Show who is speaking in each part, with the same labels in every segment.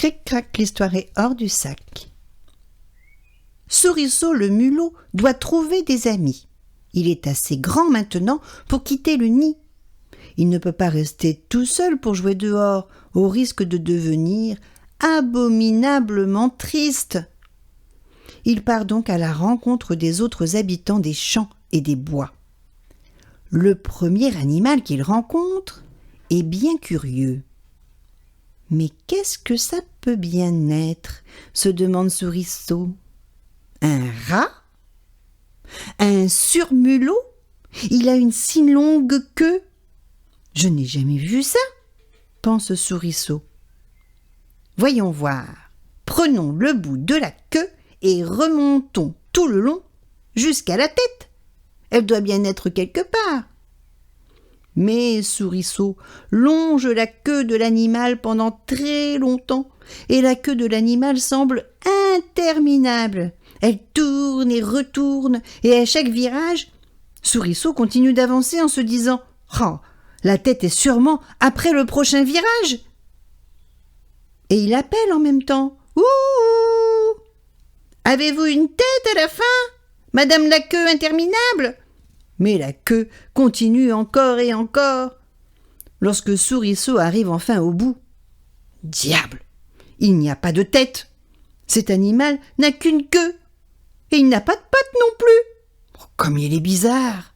Speaker 1: Cric-crac, l'histoire est hors du sac. Souriceau le mulot doit trouver des amis. Il est assez grand maintenant pour quitter le nid. Il ne peut pas rester tout seul pour jouer dehors, au risque de devenir abominablement triste. Il part donc à la rencontre des autres habitants des champs et des bois. Le premier animal qu'il rencontre est bien curieux. « Mais qu'est-ce que ça peut bien être ?» se demande Souriceau. « Un rat ? Un surmulot ? Il a une si longue queue !»« Je n'ai jamais vu ça !» pense Souriceau. « Voyons voir. Prenons le bout de la queue et remontons tout le long jusqu'à la tête. Elle doit bien être quelque part. » Mais Souriceau longe la queue de l'animal pendant très longtemps, et la queue de l'animal semble interminable. Elle tourne et retourne, et à chaque virage, Souriceau continue d'avancer en se disant « Oh, la tête est sûrement après le prochain virage !» Et il appelle en même temps « Ouh! Avez-vous une tête à la fin, Madame la queue interminable ?» Mais la queue continue encore et encore. Lorsque Souriceau arrive enfin au bout, diable, il n'y a pas de tête. Cet animal n'a qu'une queue, et il n'a pas de pattes non plus. Oh, comme il est bizarre.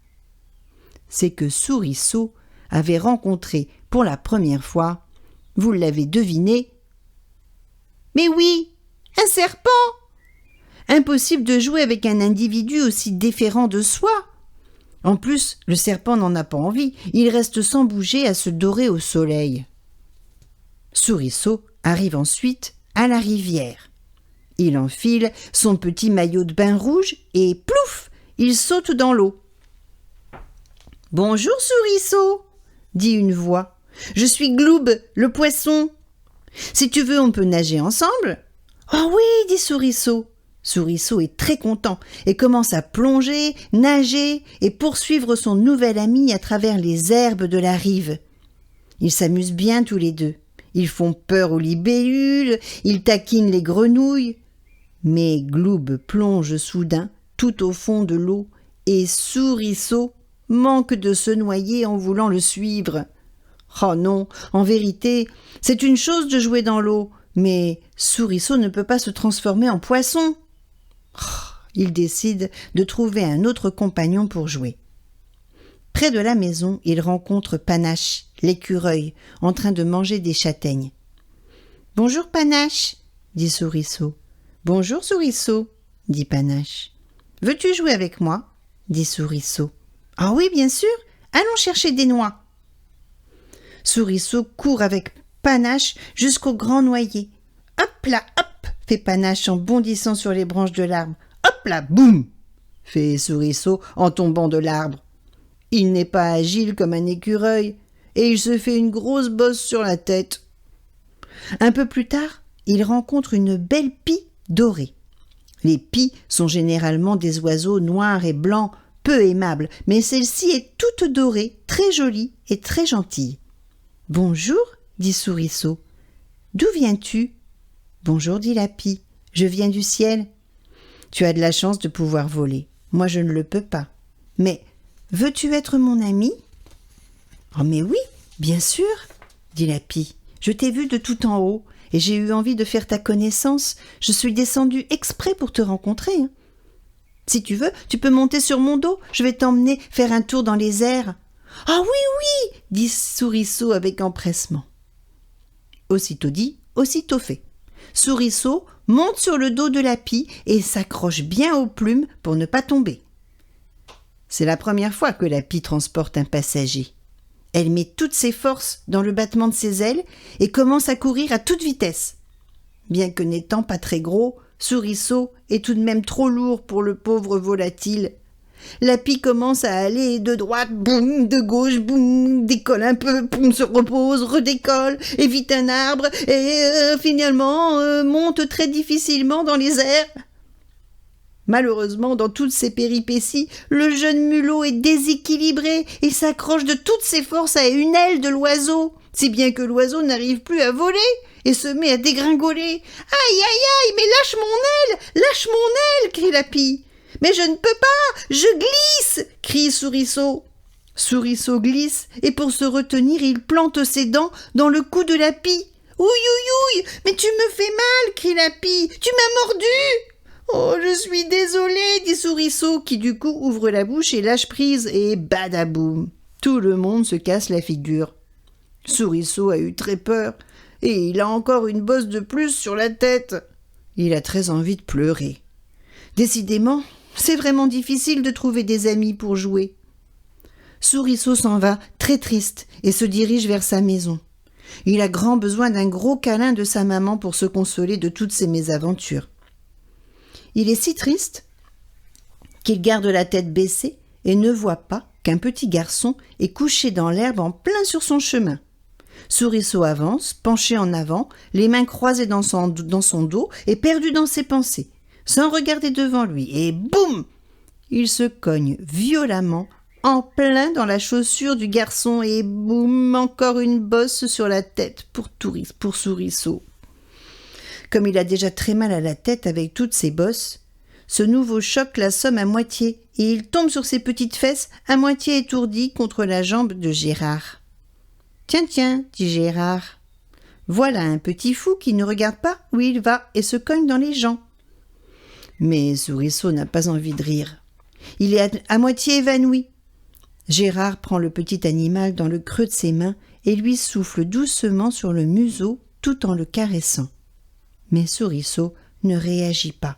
Speaker 1: C'est que Souriceau avait rencontré pour la première fois, vous l'avez deviné, mais oui, un serpent. Impossible de jouer avec un individu aussi déférent de soi. En plus, le serpent n'en a pas envie, il reste sans bouger à se dorer au soleil. Souriceau arrive ensuite à la rivière. Il enfile son petit maillot de bain rouge et plouf, il saute dans l'eau. « Bonjour Souriceau !» dit une voix. « Je suis Gloub, le poisson. Si tu veux, on peut nager ensemble ?»« Oh oui !» dit Souriceau. Souriceau est très content et commence à plonger, nager et poursuivre son nouvel ami à travers les herbes de la rive. Ils s'amusent bien tous les deux. Ils font peur aux libellules, ils taquinent les grenouilles. Mais Gloub plonge soudain tout au fond de l'eau et Souriceau manque de se noyer en voulant le suivre. Oh non, en vérité, c'est une chose de jouer dans l'eau, mais Souriceau ne peut pas se transformer en poisson. Il décide de trouver un autre compagnon pour jouer. Près de la maison, il rencontre Panache, l'écureuil, en train de manger des châtaignes. « Bonjour Panache » dit Souriceau. « Bonjour Souriceau » dit Panache. « Veux-tu jouer avec moi » dit Souriceau. « Ah oui, bien sûr, allons chercher des noix. » Souriceau court avec Panache jusqu'au grand noyer. « Hop là, hop !» fait Panache en bondissant sur les branches de l'arbre. « Hop là, boum !» fait Souriceau en tombant de l'arbre. Il n'est pas agile comme un écureuil et il se fait une grosse bosse sur la tête. Un peu plus tard, il rencontre une belle pie dorée. Les pies sont généralement des oiseaux noirs et blancs, peu aimables, mais celle-ci est toute dorée, très jolie et très gentille. « Bonjour, dit Souriceau. D'où viens-tu ? » Bonjour, dit la pie. Je viens du ciel. Tu as de la chance de pouvoir voler. Moi, je ne le peux pas. Mais veux-tu être mon ami ? Oh, mais oui, bien sûr, dit la pie. Je t'ai vu de tout en haut et j'ai eu envie de faire ta connaissance. Je suis descendue exprès pour te rencontrer. Si tu veux, tu peux monter sur mon dos. Je vais t'emmener faire un tour dans les airs. Ah oui, oui, dit Souriceau avec empressement. Aussitôt dit, aussitôt fait. Souriceau monte sur le dos de la pie et s'accroche bien aux plumes pour ne pas tomber. C'est la première fois que la pie transporte un passager. Elle met toutes ses forces dans le battement de ses ailes et commence à courir à toute vitesse. Bien que n'étant pas très gros, Souriceau est tout de même trop lourd pour le pauvre volatile. La pie commence à aller de droite, boum, de gauche, boum, décolle un peu, boum, se repose, redécolle, évite un arbre et finalement monte très difficilement dans les airs. Malheureusement, dans toutes ces péripéties, le jeune mulot est déséquilibré et s'accroche de toutes ses forces à une aile de l'oiseau. si bien que l'oiseau n'arrive plus à voler et se met à dégringoler. « Aïe, aïe, aïe, mais lâche mon aile !» crie la pie. « Mais je ne peux pas, je glisse !» crie Souriceau. Souriceau glisse et pour se retenir, il plante ses dents dans le cou de la pie. « Ouille, ouille, ouille, mais tu me fais mal !» crie la pie. « Tu m'as mordu !»« Oh, je suis désolé !» dit Souriceau qui du coup ouvre la bouche et lâche prise et badaboum. Tout le monde se casse la figure. Souriceau a eu très peur et il a encore une bosse de plus sur la tête. Il a très envie de pleurer. Décidément, c'est vraiment difficile de trouver des amis pour jouer. Souriceau s'en va très triste et se dirige vers sa maison. Il a grand besoin d'un gros câlin de sa maman pour se consoler de toutes ses mésaventures. Il est si triste qu'il garde la tête baissée et ne voit pas qu'un petit garçon est couché dans l'herbe en plein sur son chemin. Souriceau avance, penché en avant, les mains croisées dans son dos et perdu dans ses pensées, sans regarder devant lui, et boum! Il se cogne violemment en plein dans la chaussure du garçon et boum, encore une bosse sur la tête pour Souriceau. Comme il a déjà très mal à la tête avec toutes ses bosses, ce nouveau choc l'assomme à moitié et il tombe sur ses petites fesses à moitié étourdi contre la jambe de Gérard. « Tiens, tiens, dit Gérard, voilà un petit fou qui ne regarde pas où il va et se cogne dans les gens. » Mais Souriceau n'a pas envie de rire. Il est à moitié évanoui. Gérard prend le petit animal dans le creux de ses mains et lui souffle doucement sur le museau tout en le caressant. Mais Souriceau ne réagit pas.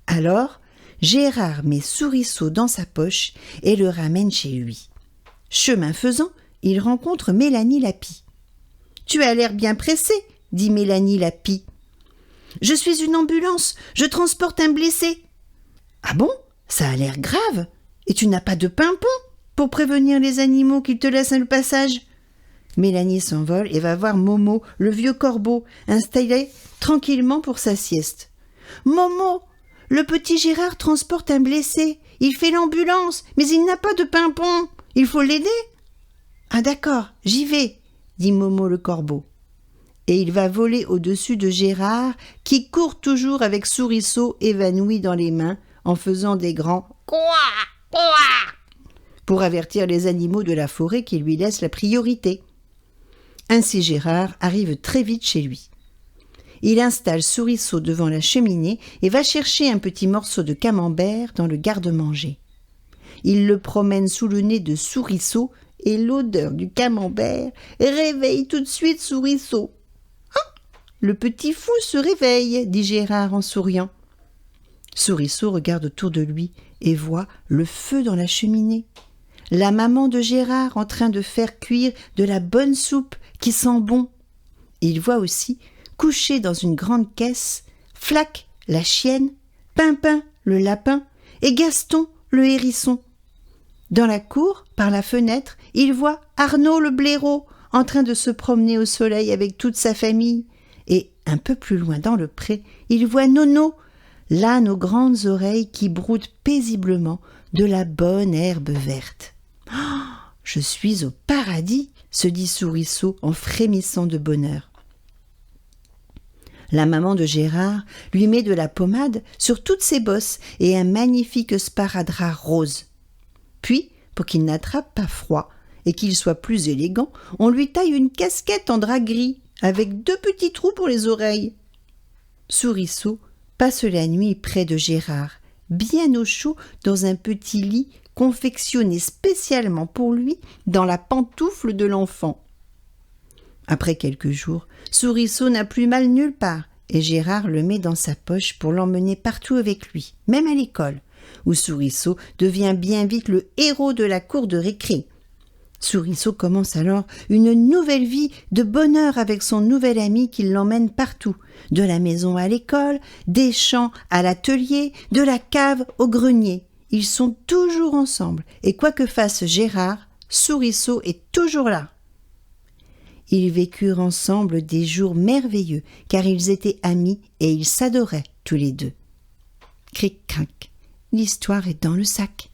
Speaker 1: Alors, Gérard met Souriceau dans sa poche et le ramène chez lui. Chemin faisant, il rencontre Mélanie la pie. « Tu as l'air bien pressée, » dit Mélanie la pie. « Je suis une ambulance, je transporte un blessé. »« Ah bon, ça a l'air grave. Et tu n'as pas de pimpon pour prévenir les animaux qu'ils te laissent le passage ?» Mélanie s'envole et va voir Momo, le vieux corbeau, installé tranquillement pour sa sieste. « Momo, le petit Gérard transporte un blessé. Il fait l'ambulance, mais il n'a pas de pimpon. Il faut l'aider. »« Ah d'accord, j'y vais, » dit Momo le corbeau. Et il va voler au-dessus de Gérard, qui court toujours avec Souriceau évanoui dans les mains, en faisant des grands « Quoi, quoi !» pour avertir les animaux de la forêt qui lui laissent la priorité. Ainsi Gérard arrive très vite chez lui. Il installe Souriceau devant la cheminée et va chercher un petit morceau de camembert dans le garde-manger. Il le promène sous le nez de Souriceau et l'odeur du camembert réveille tout de suite Souriceau. « Ah, le petit fou se réveille, » dit Gérard en souriant. Souriceau regarde autour de lui et voit le feu dans la cheminée. La maman de Gérard en train de faire cuire de la bonne soupe qui sent bon. Il voit aussi, couché dans une grande caisse, Flac, la chienne, Pimpin, le lapin, et Gaston, le hérisson. Dans la cour, par la fenêtre, il voit Arnaud le blaireau en train de se promener au soleil avec toute sa famille. Et un peu plus loin dans le pré, il voit Nono, l'âne aux grandes oreilles qui broute paisiblement de la bonne herbe verte. « Oh, je suis au paradis !» se dit Souriceau en frémissant de bonheur. La maman de Gérard lui met de la pommade sur toutes ses bosses et un magnifique sparadrap rose. Puis, pour qu'il n'attrape pas froid et qu'il soit plus élégant, on lui taille une casquette en drap gris avec 2 petits trous pour les oreilles. Souriceau passe la nuit près de Gérard, bien au chaud dans un petit lit confectionné spécialement pour lui dans la pantoufle de l'enfant. Après quelques jours, Souriceau n'a plus mal nulle part et Gérard le met dans sa poche pour l'emmener partout avec lui, même à l'école, où Souriceau devient bien vite le héros de la cour de récré. Souriceau commence alors une nouvelle vie de bonheur avec son nouvel ami qui l'emmène partout, de la maison à l'école, des champs à l'atelier, de la cave au grenier. Ils sont toujours ensemble et quoi que fasse Gérard, Souriceau est toujours là. Ils vécurent ensemble des jours merveilleux car ils étaient amis et ils s'adoraient tous les deux. Cric-crac, l'histoire est dans le sac.